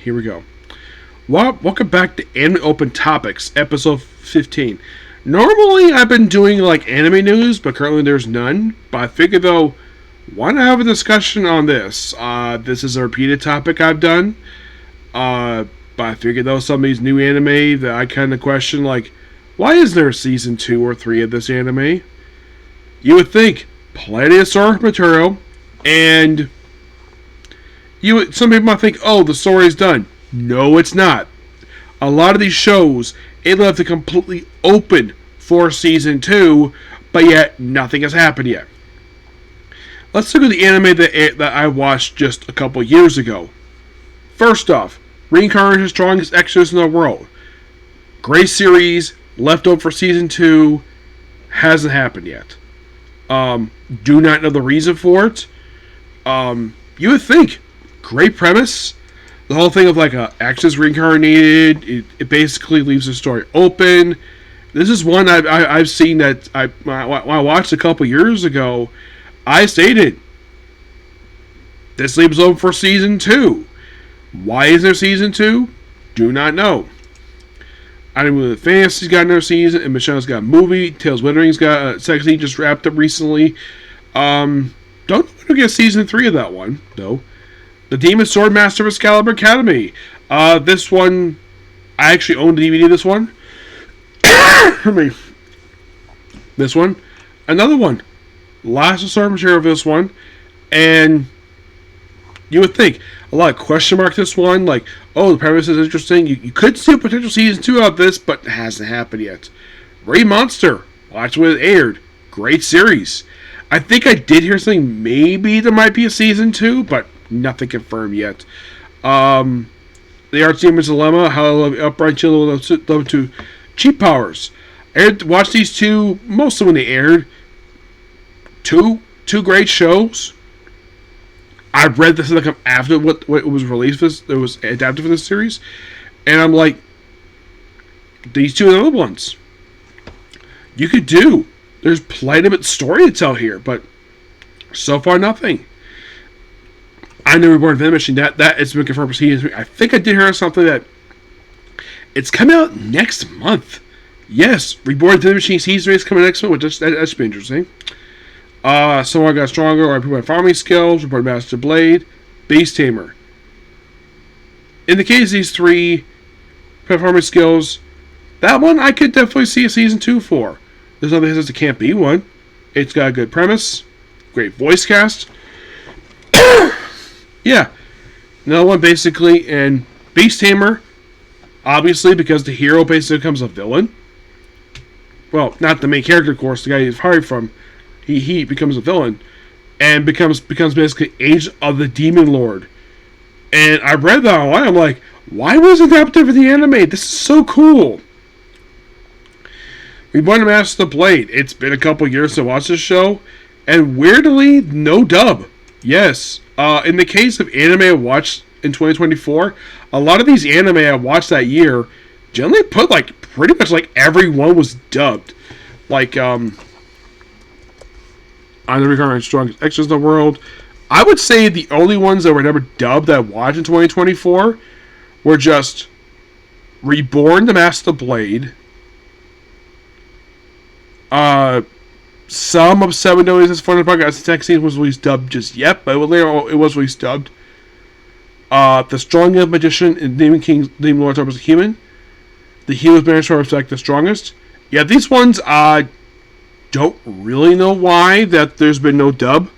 here we go. Welcome back to Anime Open Topics, episode 15. Normally, I've been doing like anime news, but currently there's none. But I figured though, why not have a discussion on this? This is a repeated topic I've done. But I figured though, some of these new anime that I kind of question, like, why is there a season 2 or 3 of this anime? You would think plenty of source material, and some people might think, oh, the story's done. No, it's not. A lot of these shows, it left it completely open for season 2, but yet nothing has happened yet. Let's look at the anime that I watched just a couple years ago. First off, Reincarnation's Strongest Exorcist in the World. Great series, left over for season 2, hasn't happened yet. Do not know the reason for it. You would think, great premise. The whole thing of like Axis reincarnated, it basically leaves the story open. This is one I've seen that when I watched a couple years ago. I stated this leaves open for season 2. Why is there season 2? Do not know. Animal Fantasy's got another season, and Michelle's got a movie. Tales Wittering's got a sexy just wrapped up recently. Don't know when to get season 3 of that one though. The Demon Sword Master of Excalibur Academy. This one, I actually own the DVD of this one. This one. Another one. Lots of source material of this one. And you would think, a lot of question mark this one. Like, oh, the premise is interesting. You could see a potential season 2 of this, but it hasn't happened yet. Ray Monster. Watch when it aired. Great series. I think I did hear something. Maybe there might be a season 2, but nothing confirmed yet. The Archdemon's Dilemma, How Upright Children Love to Cheap Powers. I watched these two, most of when they aired. Two great shows. I read this like after what was released, it was adapted for this series, and I'm like, these two other ones you could do. There's plenty of story to tell here, but so far nothing. I know Reborn Venom Machine, that it's been confirmed for season 3. I think I did hear something that it's coming out next month. Yes, Reborn Venom Machine season 3 is coming next month, which that should be interesting. Someone Got Stronger, or improved my farming skills, Reborn Master Blade, Beast Tamer. In the case of these three farming skills, that one I could definitely see a season 2 for. There's nothing that says it can't be one. It's got a good premise, great voice cast. Yeah, another one basically, and Beast Tamer, obviously because the hero basically becomes a villain. Well, not the main character, of course. The guy he's hired from, he becomes a villain, and becomes basically agent of the Demon Lord. And I read that online. I'm like, why wasn't that adapted for the anime? This is so cool. Reborn Master Blade. It's been a couple years to watch this show, and weirdly, no dub. Yes. In the case of anime I watched in 2024, a lot of these anime I watched that year generally put like pretty much like everyone was dubbed. Like I'm the Reincarnation's Strongest Exorcist in the World. I would say the only ones that were never dubbed that I watched in 2024 were just Reborn the Master Blade. Some of Seven Days as Fun Podcast Tech Scene was released dubbed just yet, but it was released dubbed. The Strongest Magician in Demon King, Demon Lord was a Human. The Hero's Banished for Respect the Strongest. Yeah, these ones I don't really know why that there's been no dub.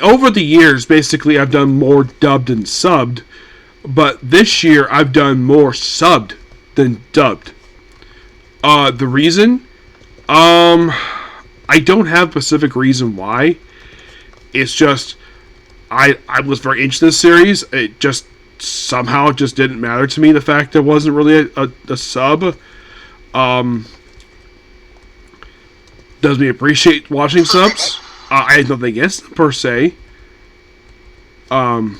Over the years, basically, I've done more dubbed than subbed, but this year I've done more subbed than dubbed. The reason? I don't have a specific reason why. It's just, I was very into this series. It just somehow just didn't matter to me, the fact that it wasn't really a sub. Does me appreciate watching subs. I had nothing against them, per se. In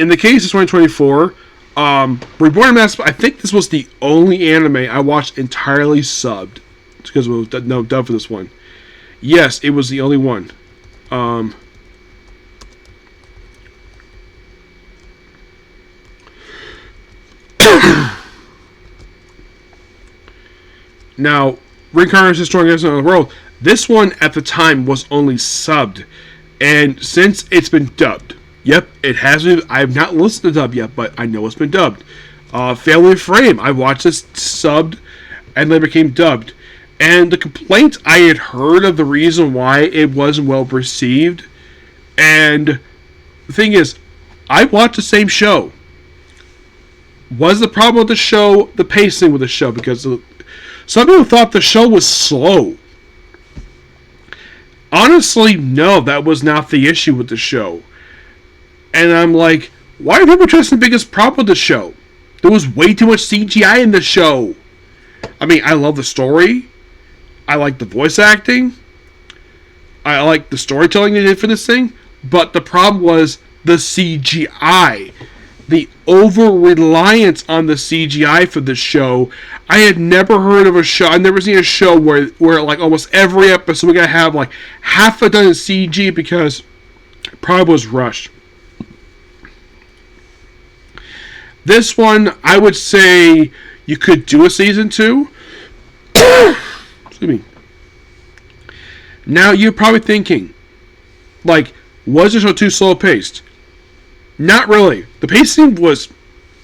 the case of 2024, Reborn in Mass. I think this was the only anime I watched entirely subbed because it was done for this one. Yes, it was the only one. Now, Reincarnation Strongest in the World. This one at the time was only subbed, and since it's been dubbed, yep, it has been. I have not listened to dub yet, but I know it's been dubbed. Family Frame. I watched this subbed, and then became dubbed. And the complaints I had heard of the reason why it wasn't well received, and the thing is, I watched the same show. Was the problem with the show the pacing with the show? Because some people thought the show was slow. Honestly, no, that was not the issue with the show. And I'm like, why are people addressing the biggest problem with the show? There was way too much CGI in the show. I mean, I love the story. I like the voice acting. I like the storytelling they did for this thing. But the problem was the CGI. The over-reliance on the CGI for this show. I had never heard of a show. I've never seen a show where like almost every episode we gotta have like half a dozen CG because it probably was rushed. This one, I would say you could do a season 2. Excuse me. Now you're probably thinking, like, was the show too slow paced? Not really. The pacing was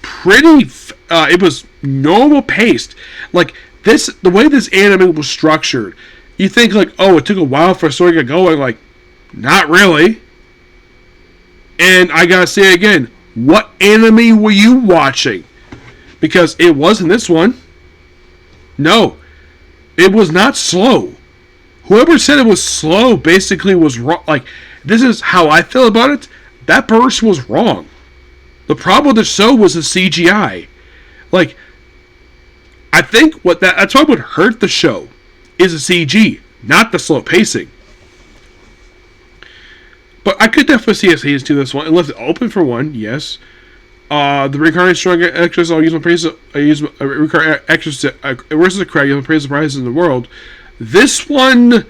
pretty. It was normal paced. Like this, the way this anime was structured, you think like, oh, it took a while for a story to get going. Like, not really. And I gotta say again, what anime were you watching? Because it wasn't this one. No, it was not slow. Whoever said it was slow basically was wrong. Like, this is how I feel about it. That person was wrong. The problem with the show was the CGI. Like, I think that's what would hurt the show is the CG, not the slow pacing. But I could definitely see a season 2 this one, and left it open for one. Yes. The Reincarnated Strong Extras. I'll use my praise. I use Reincarnated Extras. Versus the Craig. I'll praise the prizes in the world. This one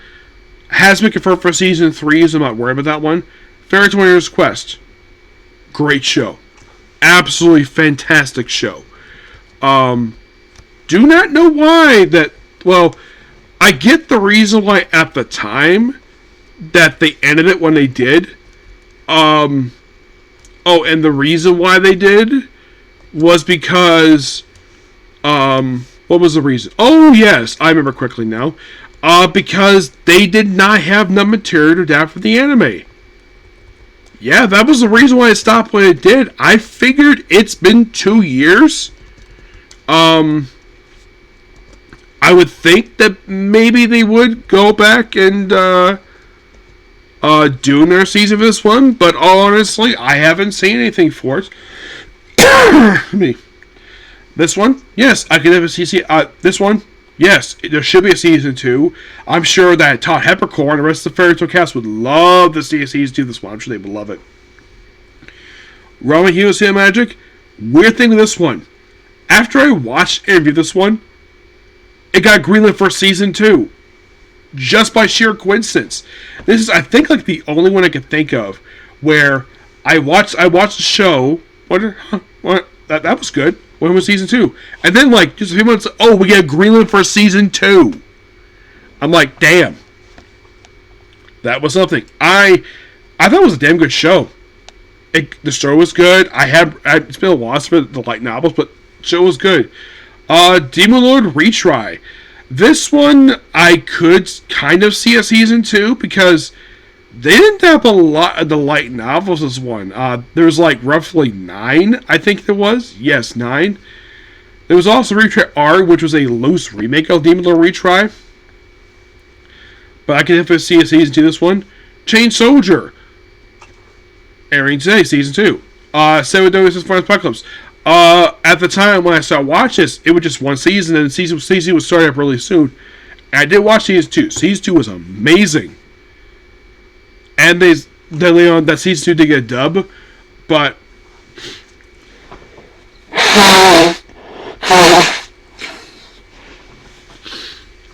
has been confirmed for season 3. So I'm not worried about that one. Fairy Warrior's Quest. Great show. Absolutely fantastic show. Do not know why that. Well, I get the reason why at the time that they ended it when they did. And the reason why they did was because. What was the reason? Oh, yes, I remember quickly now. Because they did not have enough material to adapt for the anime. Yeah, that was the reason why it stopped when it did. I figured it's been 2 years. I would think that maybe they would go back and do another season for this one, but honestly, I haven't seen anything for it. Me. This one, yes, I could have a season. This one, yes, there should be a season 2. I'm sure that Todd Heppercore and the rest of the Fairy Tail cast would love to see a season 2 of this one. I'm sure they would love it. Ramen Hero City Magic. Weird thing with this one. After I watched and reviewed this one, it got greenlit for season 2. Just by sheer coincidence. This is, I think, like the only one I could think of where I watched the show. That was good. When was season 2? And then, like, just a few months, we get greenlit for season 2. I'm like, damn. That was something. I thought it was a damn good show. The story was good. It's been a while for the light novels, but the show was good. Demon Lord Retry. This one, I could kind of see a season 2 because they didn't have a lot of the light novels as one. There was like roughly 9, I think there was. Yes, 9. There was also Retry R, which was a loose remake of Demon Lord Retry. But I can definitely see a season 2 this one. Chain Soldier. Airing today, season 2. 7 Days as far as Apocalypse. At the time when I started watching this, it was just one season, and season was starting up really soon. And I did watch season 2. Season 2 was amazing. And later on, that season 2 did get a dub, but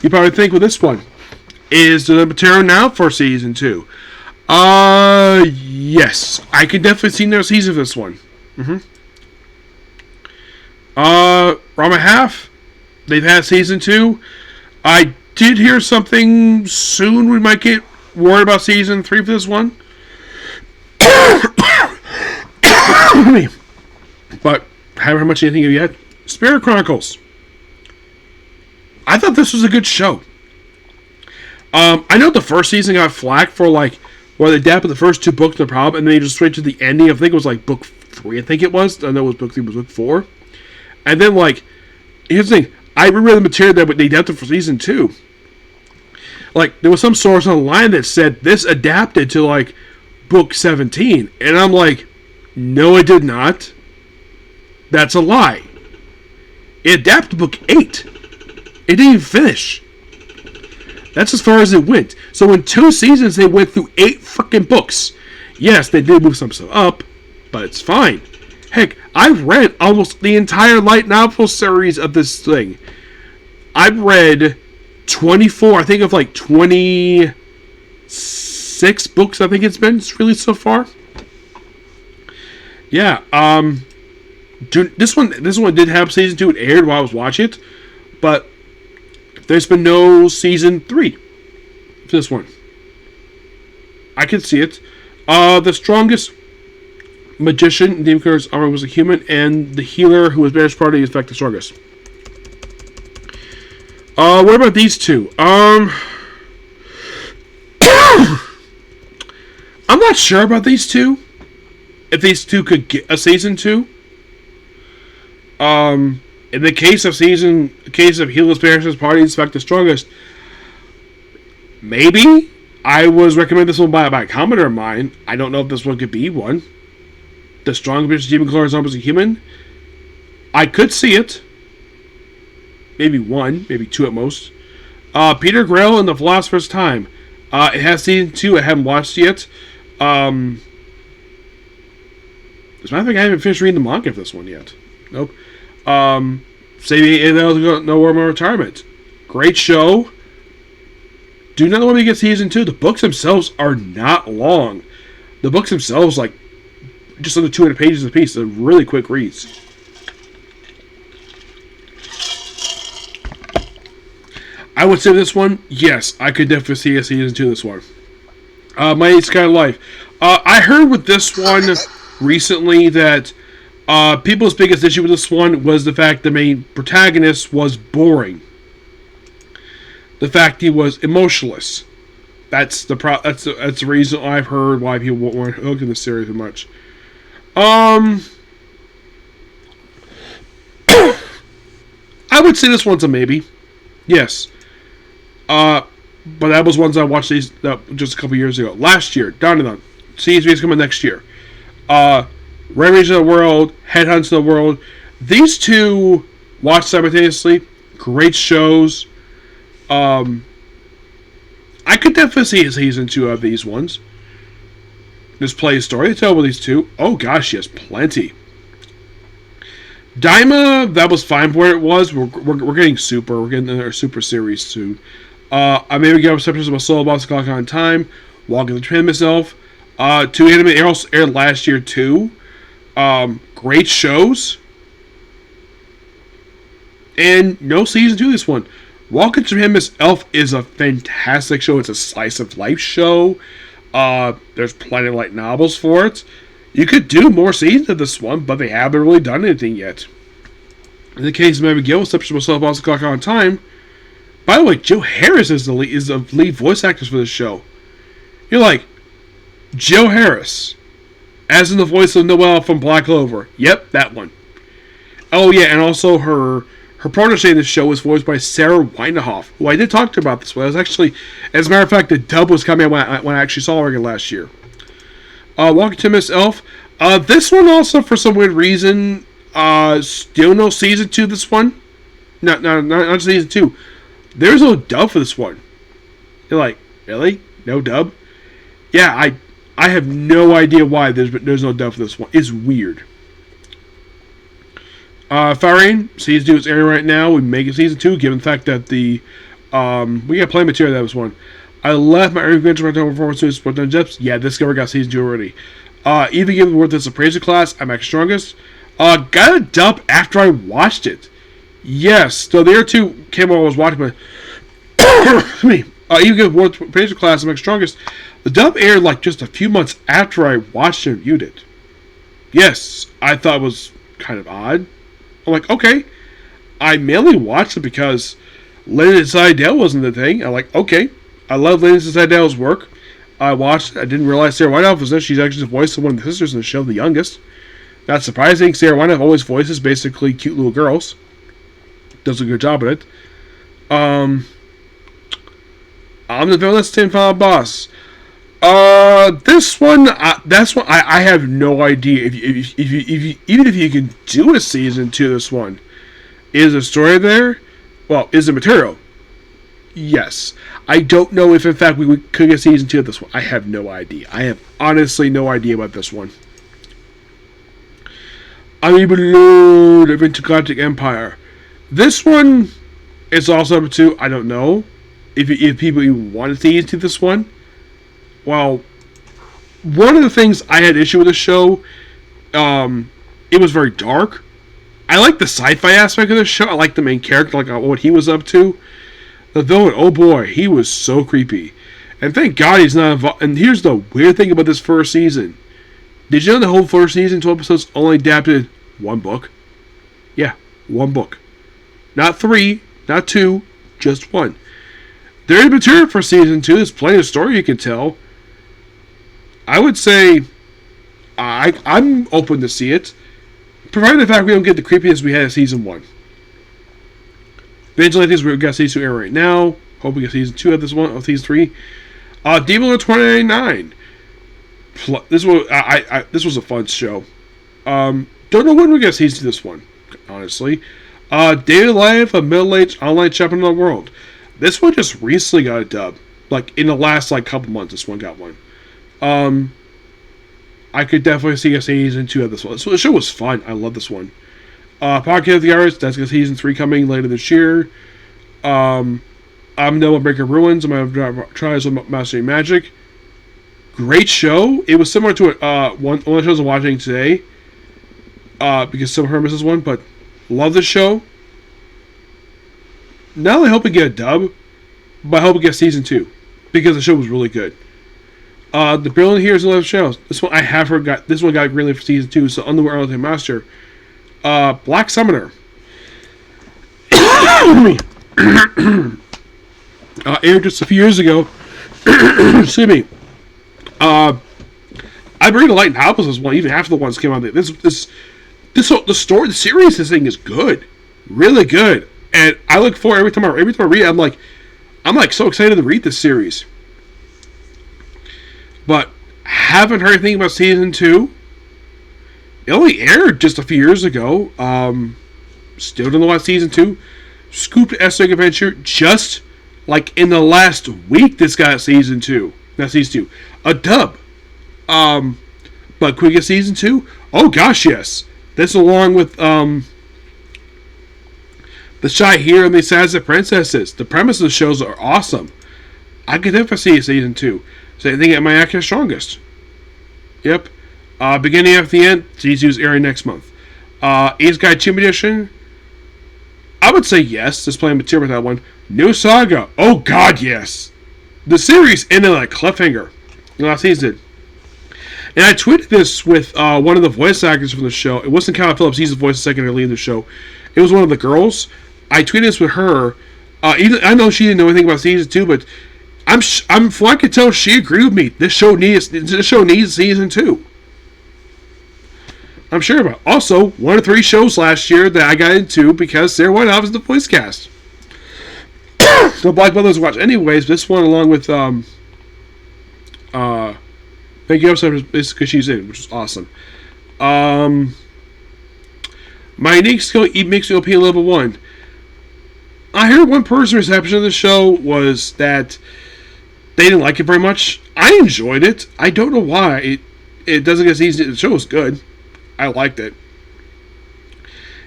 You probably think, well, this one is the material now for season 2. Yes, I could definitely see no season for this one. Rama Half, they've had season 2. I did hear something soon. We might get worried about season 3 for this one. But haven't heard much anything of yet. Spirit Chronicles. I thought this was a good show. I know the first season got flack for like where they adapted the first 2 books, no problem, and then they just switched to the ending. I think it was like book 3. I think it was. I know it was book 3, it was book 4. And then like, here's the thing. I reread the material that they adapted for season 2. Like, there was some source online that said this adapted to like book 17, and I'm like, no, it did not. That's a lie. It adapted to book 8. It didn't even finish. That's as far as it went. So in 2 seasons, they went through 8 freaking books. Yes, they did move some stuff up, but it's fine. Heck, I've read almost the entire light novel series of this thing. I've read 24, I think of like 26 books, I think it's been released so far. Yeah, this one did have season 2. It aired while I was watching it, but there's been no season 3 for this one. I can see it. The strongest magician in Demon Claire's armor was a human, and the healer who was banished party is in fact the strongest. What about these 2? I'm not sure about these 2. If these 2 could get a season 2. In the case of Healer's Banishment's Party is in fact the strongest, maybe I was recommended this one by a commenter of mine. I don't know if this one could be one. The strongest Demon Claire's armor was a human. I could see it. Maybe 1, maybe 2 at most. Peter Grail and the Philosopher's Time. It has season 2. I haven't watched it yet. As a matter of fact, I haven't finished reading the manga for this one yet. Nope. Saving No War More Retirement. Great show. Do not want to get season 2. The books themselves are not long. The books themselves, like, just under 200 pages a piece. They're really quick reads. I would say this one, yes, I could definitely see a season 2 of this one. My Eight Sky Life. I heard with this one recently that people's biggest issue with this one was the fact the main protagonist was boring. The fact he was emotionless. That's the reason I've heard why people weren't hooked in the series as much. I would say this one's a maybe. Yes. But that was ones I watched these just a couple years ago. Last year, Donovan. Season 3 is coming next year. Red Region of the World, Headhunts of the World. These 2 watched simultaneously. Great shows. I could definitely see a season 2 of these ones. Just play a story to tell with these 2. Oh gosh, yes, plenty. Daima, that was fine for what it was. We're getting Super. We're getting our Super series soon. I maybe get receptions of a solo boss clock on time. Walking the Train myself. 2 anime aired last year too. Great shows. And no season 2 this one. Walking to Him Miss Elf is a fantastic show. It's a slice of life show. There's plenty of light novels for it. You could do more seasons of this one, but they haven't really done anything yet. In the case of Abigail, exception myself also clock on time. By the way, Joe Harris is the lead voice actress for this show. You're like, Joe Harris, as in the voice of Noelle from Black Clover. Yep, that one. Oh yeah, and also her protege in this show was voiced by Sarah Weinehoff, who I did talk to about this one. I was actually, as a matter of fact, the dub was coming out when I actually saw her again last year. Walking to Miss Elf. This one also, for some weird reason, still no season 2 this one. Not season 2. There's no dub for this one. You're like, really? No dub? Yeah, I have no idea why there's no dub for this one. It's weird. Farine, season 2 is airing right now. We make it season 2, given the fact that we got plenty of material. That was one. I left my revenge for performance to Sport on Jeps. Yeah, this guy got season 2 already. Even given worth this appraiser class, I'm Max Strongest. Got a dub after I watched it. Yes, so the other two came while I was watching, but even given worth appraiser class, I'm Max Strongest. The dub aired like just a few months after I watched and reviewed it. Yes, I thought it was kind of odd. I'm like, okay. I mainly watched it because Lynn Seidel wasn't the thing. I'm like, okay. I love Lynn Seidel's work. I watched it. I didn't realize Sarah Whitehouse was there. She's actually the voice of one of the sisters in the show, the youngest. Not surprising. Sarah Whitehouse always voices basically cute little girls. Does a good job at it. I'm the villainous Tim Final Boss. This one, that's one I have no idea even if you can do a season 2 of this one. Is the story there? Well, is the material? Yes. I don't know if in fact we could get season 2 of this one. I have no idea. I have honestly no idea about this one. I'm even Lord of Intergalactic Empire. This one is also up to, I don't know if people even want to see into this one. Well, one of the things I had issue with the show, it was very dark. I like the sci-fi aspect of the show. I like the main character, like what he was up to. The villain, oh boy, he was so creepy. And thank God he's not involved. And here's the weird thing about this first season. Did you know the whole first season, 12 episodes, only adapted one book? Yeah, one book. Not 3, not 2, just 1. There is material for season 2. There's plenty of story you can tell. I would say I'm open to see it, provided the fact we don't get the creepiness we had in season 1. Vigilantes, we've got season 2 air right now. Hope we get season 2 of this one, of season 3. Demon Lord 2099. This was a fun show. Don't know when we get season 2 of this one, honestly. Daily Life of Middle-Aged Online Champion of the World. This one just recently got a dub. Like, in the last, couple months, this one got one. I could definitely see a season 2 of this one. So the show was fun. I love this one. Podcast of the Arts, that's got season 3 coming later this year. I'm Noah Breaker Ruins. I'm going to try some Mastering Magic. Great show. It was similar to one of the shows I'm watching today. Because some of her misses one, but love the show. Not only hope we get a dub, but I hope we get season 2. Because the show was really good. The Brilliant Heroes and Love Shadows. This one I have heard this one got greenlit for season 2, so Underworld Ultimate Master. Black Summoner. Aired just a few years ago. Excuse me. I bring the light novels as well, even after the ones came out. The story, the series, this thing is good, really good, and I look forward every time I read it. I'm so excited to read this series. But haven't heard anything about season 2. It only aired just a few years ago. Still don't know about season 2. Scooped Esoteric Adventure just in the last week. This got season 2. Not season 2. A dub. But could we get season 2? Oh gosh, yes. This along with The Shy Hero and the Assassin Princesses. The premise of the shows are awesome. I could definitely see season 2. So I think it might act as strongest. Yep. Beginning after the end, season 2 is airing next month. Ace Guy Team Edition. I would say yes. There's plenty of material with that one. New Saga. Oh god, yes. The series ended like cliffhanger last season. And I tweeted this with one of the voice actors from the show. It wasn't Cal Phillips. He's the voice second lead in the show. It was one of the girls. I tweeted this with her. I know she didn't know anything about season 2, but from what I could tell, she agreed with me. This show needs season 2. I'm sure about it. Also, one of 3 shows last year that I got into because Sarah Whitehouse was the voice cast. So Black Brothers watch anyways. This one along with Thank you episode because she's in, which is awesome. My unique skill makes me OP level 1. I heard one person's reception of the show was that they didn't like it very much. I enjoyed it. I don't know why. It doesn't get easy. The show was good. I liked it.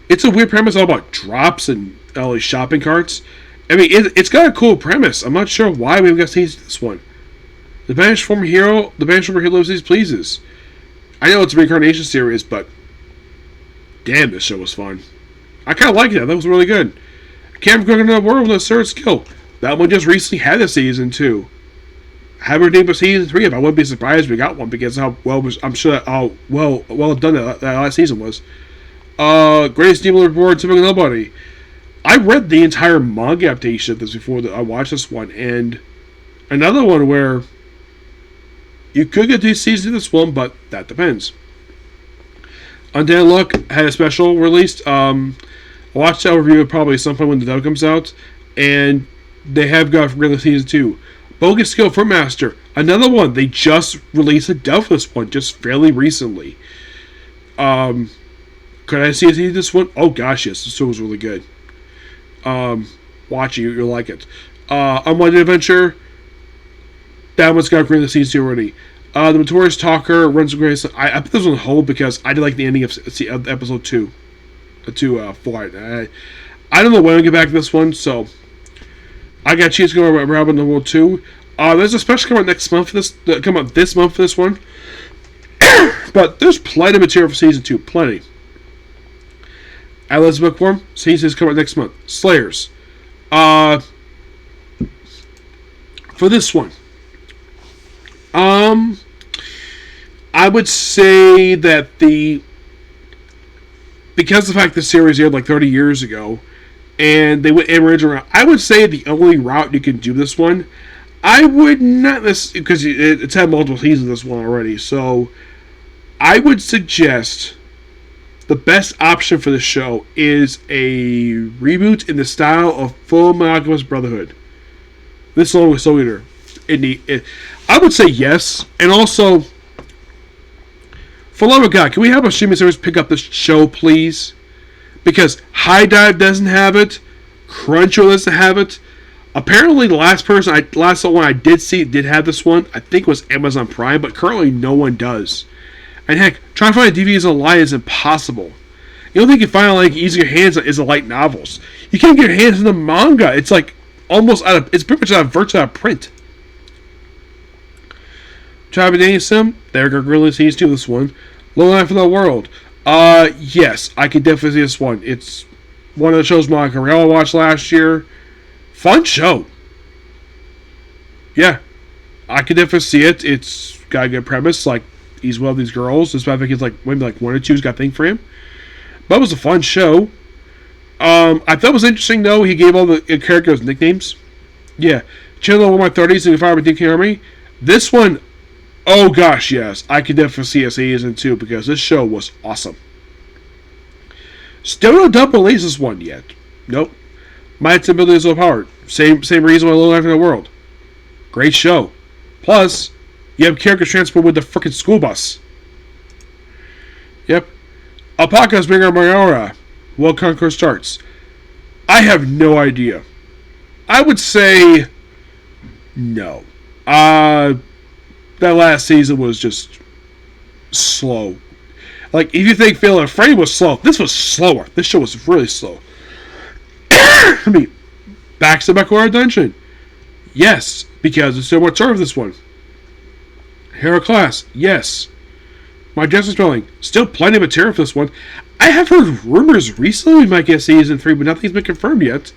It's a weird premise all about drops and all these shopping carts. I mean, it's got a cool premise. I'm not sure why we haven't got to see this one. The banished former hero lives these pleases. I know it's a reincarnation series, but damn, this show was fun. I kind of liked it. That was really good. Can't go into the world with a third skill. That one just recently had a season 2. I haven't redeemed a season 3 if I wouldn't be surprised if we got one because how well I'm sure how well done that last season was. Greatest Demon Report, Typical Nobody. I read the entire manga adaptation of this before I watched this one, and another one where you could get these seasons of this one, but that depends. Undead Luck had a special released. I watched that review probably at some point when the dub comes out, and they have got released season 2. Bogus Skill for Master, another one. They just released a dub for this one just fairly recently. Could I see this one? Oh gosh, yes, this one was really good. Watch it, you'll like it. Unwanted Adventure, that one's got green season 2 already. The Notorious Talker runs the greatest. I put this on hold because I did like the ending of episode 2. 4. I don't know when I'll get back to this one, so I got a chance to go around in the world 2. There's a special come out next month for this. Come out this month for this one. But there's plenty of material for season 2. Plenty. Atlas Bookworm, seasons come out next month. Slayers. For this one, I would say that because of the fact the series aired like 30 years ago, and they went original, I would say the only route you can do this one, I would not necessarily, because it's had multiple seasons this one already, so I would suggest the best option for the show is a reboot in the style of Full Monogamous Brotherhood. This along with Soul Eater. I would say yes. And also, for love of God, can we have a streaming service pick up this show, please? Because High Dive doesn't have it. Crunchyroll doesn't have it. Apparently, the last one I did see did have this one. I think it was Amazon Prime, but currently no one does. And heck, trying to find DVDs online is impossible. The only thing you can find like easy your hands on is the light novels. You can't get your hands on the manga. It's like almost it's pretty much virtually out of print. Tribe of Daniel Sim, they're going to really see to this one. Low Life of the World. Yes, I could definitely see this one. It's one of the shows Monica Real watched last year. Fun show. Yeah, I could definitely see it. It's got a good premise, like he's one of these girls. This I think he's like maybe like one or two's got a thing for him. But it was a fun show. I thought it was interesting though. He gave all the characters nicknames. Yeah, Channel over my 30s and Fire with DK Army. This one, oh gosh, yes, I could definitely see a season 2 because this show was awesome. Still no dub release this one yet. Nope. Might ability is overpowered. Same reason why Little Life in the World. Great show. Plus, you have characters transport with the frickin' school bus. Yep. Alpaca's Bigger Mayora. Well, Conquer starts. I have no idea. I would say no. That last season was just slow. Like, if you think Fatal and Frame was slow, this was slower. This show was really slow. I mean, back to Backwater Dungeon. Yes, because there's so much of this one. Hero Class, yes. My Justice Spelling, still plenty of material for this one. I have heard rumors recently we might get season 3, but nothing's been confirmed yet.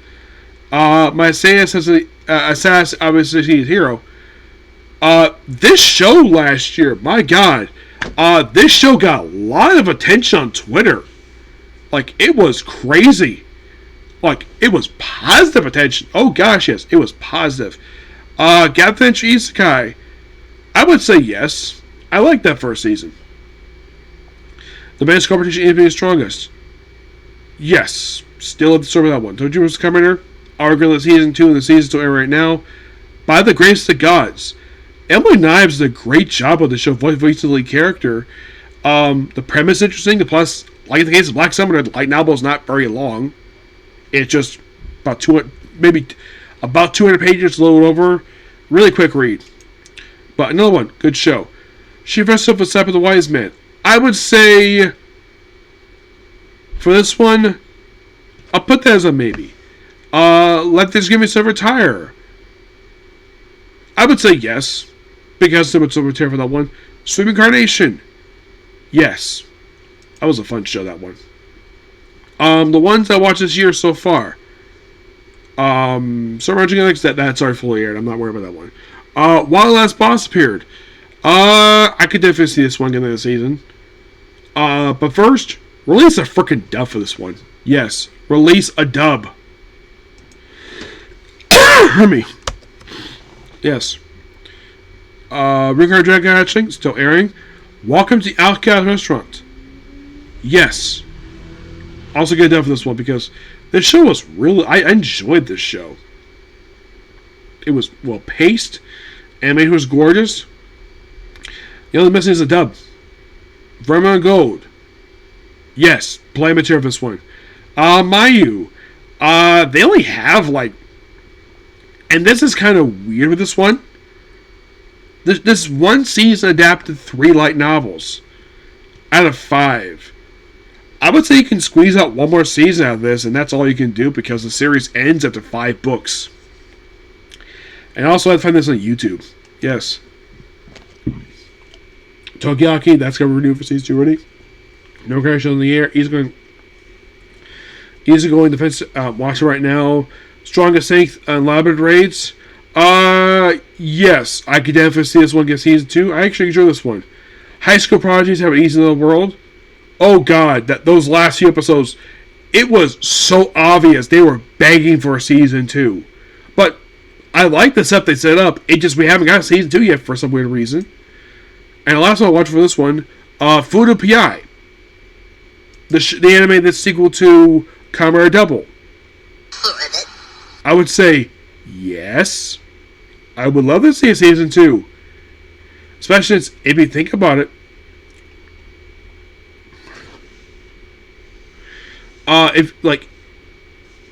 My Assassin obviously he's hero. This show last year, my God, this show got a lot of attention on Twitter. Like, it was crazy. Like, it was positive attention. Oh gosh, yes, it was positive. Captain Isekai, I would say yes. I liked that first season. The Man's Competition Infinity is Strongest. Yes, still at the start of that one. Don't you was coming here? Arguably season 2 and the season 2 air right now. By the grace of the gods. Emily Knives did a great job of the show, voicing the lead character. The premise is interesting. The plus, like in the case of Black Summoner, the light novel is not very long. It's just about 200, maybe about 200 pages, a little over. Really quick read. But another one, good show. She dressed up with Step of the Wise Man. I would say For this one, I'll put that as a maybe. Let this give me some retire. I would say yes, because there was some retire for that one. Sweet Incarnation, yes. That was a fun show, that one. The ones I watched this year so far. Summer Genetics, that's already fully aired. I'm not worried about that one. While Last Boss appeared. I could definitely see this one getting the season. But first, release a freaking dub for this one. Yes, release a dub. Hear me. Yes. Ring Dragon Hatchling, still airing. Welcome to the Outcast Restaurant. Yes. Also get a dub for this one because this show was really... I enjoyed this show. It was well paced. Animation was gorgeous. The only missing is a dub. Vermont Gold. Yes, play material for this one. Mayu. They only have like... And this is kind of weird with this one. This one season adapted 3 light novels out of 5. I would say you can squeeze out one more season out of this, and that's all you can do because the series ends after 5 books. And also, I'd find this on YouTube. Yes. Tokiyaki, that's going to renew for season 2 already. No crash on the air. Easygoing defense watcher right now. Strongest Strength Unlimited Raids. Yes, I could definitely see this one get season 2. I actually enjoy this one. High School Prodigies have an easy little world. Oh god, those last few episodes, it was so obvious they were begging for a season 2. But I like the stuff they set up. It just we haven't got season 2 yet for some weird reason. And the last one I watched for this one, Fudo Pi. The anime that's sequel to Kamen Double. I would say yes. I would love to see a season 2. Especially if you think about it. If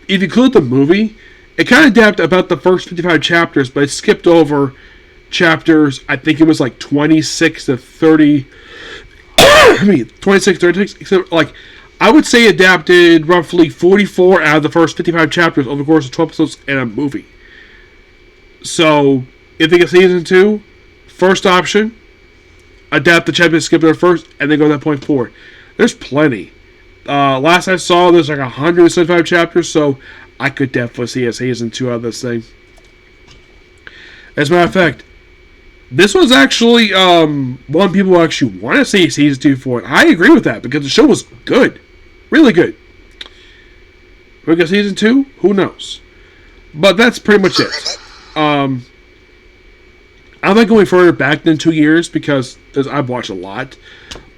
you include the movie, it kind of adapted about the first 55 chapters, but it skipped over chapters, I think it was like 26 to 30. 26, 36. Except, I would say adapted roughly 44 out of the first 55 chapters over the course of 12 episodes in a movie. So, if they get season 2, first option, adapt the chapter, skip it first, and then go to that point forward. There's plenty. Last I saw, there's like 175 chapters, so I could definitely see a season 2 out of this thing. As a matter of fact, this was actually one people actually want to see season 2 for it. I agree with that because the show was good. Really good. We got season 2? Who knows? But that's pretty much it. I'm not going further back than 2 years because I've watched a lot.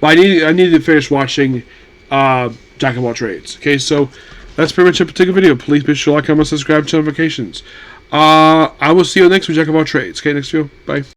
But I need to finish watching Jack of All Trades. Okay, so that's pretty much it for particular video. Please be sure to like, comment, subscribe, turn notifications. I will see you next week, Jack of All Trades. Okay, next video. Bye.